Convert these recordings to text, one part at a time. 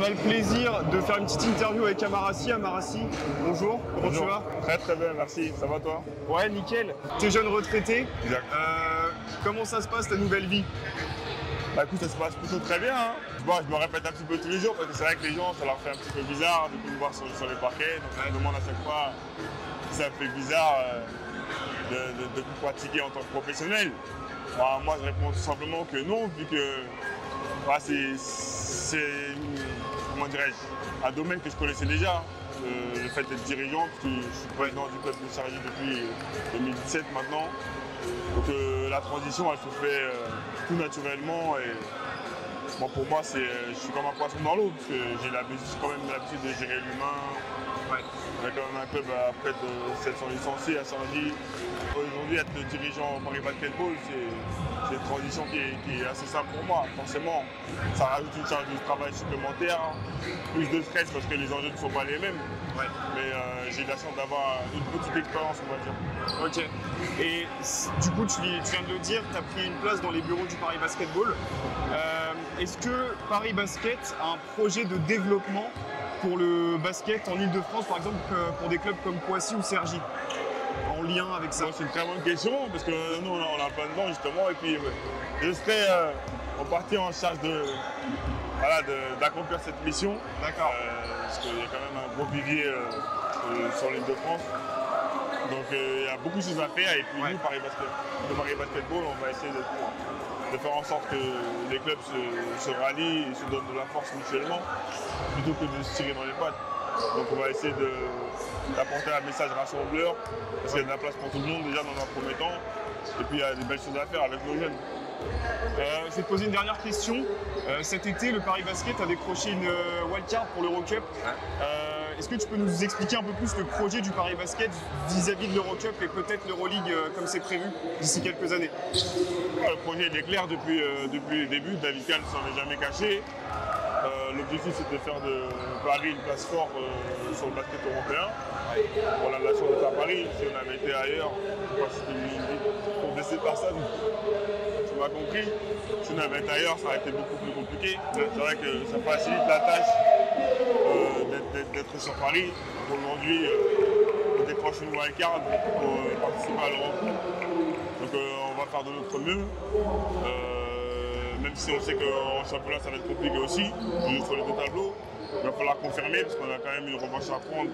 a le plaisir de faire une petite interview avec Amarassi. Amarassi, bonjour, comment tu vas? Très très bien, merci. Ça va toi? Ouais, nickel. Tu es jeune retraité. Exact. Comment ça se passe ta nouvelle vie? Bah écoute, ça se passe plutôt très bien. Hein. Bon, je me répète un petit peu tous les jours parce que c'est vrai que les gens, ça leur fait un petit peu bizarre de me voir sur les parquets. Donc on me demande à chaque fois si ça fait bizarre de pratiquer en tant que professionnel. Bah, moi, je réponds tout simplement que non, vu que bah, c'est comment dirais-je, un domaine que je connaissais déjà. Le fait d'être dirigeant, parce que je suis président du club de Cergy depuis 2017 maintenant. Donc la transition, elle se fait tout naturellement. Et bon, pour moi, je suis comme un poisson dans l'eau, parce que j'ai quand même l'habitude de gérer l'humain. Ouais. On a quand même un club à près de 700 licenciés à Cergy. Aujourd'hui, être dirigeant au Paris Basketball, c'est une transition qui est assez simple pour moi. Forcément, ça rajoute une charge de travail supplémentaire, plus de stress parce que les enjeux ne sont pas les mêmes. Ouais. Mais j'ai la chance d'avoir une petite expérience, on va dire. Ok. Et du coup, tu viens de le dire, tu as pris une place dans les bureaux du Paris Basketball. Est-ce que Paris Basket a un projet de développement pour le basket en Ile-de-France, par exemple, pour des clubs comme Poissy ou Cergy, en lien avec ça? C'est une très bonne question, parce que nous, on a plein de dedans, justement, et puis je serai en partie en charge d'accomplir cette mission. D'accord. Parce qu'il y a quand même un gros vivier sur l'Île-de-France. Donc il y a beaucoup de choses à faire, et puis nous, Paris Basketball, on va essayer de faire en sorte que les clubs se rallient et se donnent de la force mutuellement, plutôt que de se tirer dans les pattes. Donc on va essayer d'apporter un message rassembleur, parce qu'il y a de la place pour tout le monde déjà dans un premier temps, et puis il y a des belles choses à faire avec nos jeunes. Je vais te poser une dernière question. Cet été, le Paris Basket a décroché une wildcard pour l'Eurocup. Est-ce que tu peux nous expliquer un peu plus le projet du Paris Basket vis-à-vis de l'Eurocup et peut-être l'Euroleague comme c'est prévu d'ici quelques années? Le projet est clair depuis le début. David Kahn ne s'en est jamais caché. L'objectif, c'est de faire de Paris une place forte sur le basket européen. On a la chance d'être à Paris. Si on avait été ailleurs, je ne sais pas si c'était une blessé par ça. Tu m'as compris. Si on avait été ailleurs, ça aurait été beaucoup plus compliqué. C'est vrai que ça facilite la tâche d'être sur Paris. Aujourd'hui, on décroche une wildcard pour participer à l'Europe. Donc on va faire de notre mieux. Même si on sait qu'en championnat ça va être compliqué aussi, sur les deux tableaux. Il va falloir confirmer parce qu'on a quand même une revanche à prendre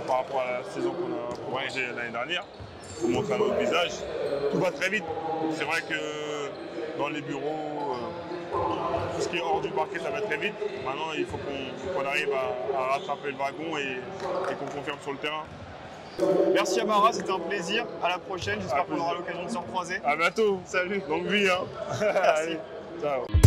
par rapport à la saison qu'on a commencé l'année dernière. Pour montrer un autre visage. Tout va très vite. C'est vrai que dans les bureaux, tout ce qui est hors du parquet, ça va très vite. Maintenant, il faut qu'on arrive à rattraper le wagon et qu'on confirme sur le terrain. Merci Amara, c'était un plaisir. À la prochaine, j'espère qu'on aura l'occasion de se recroiser. À bientôt. Salut. Longue vie. Hein. Merci. Allez, ciao.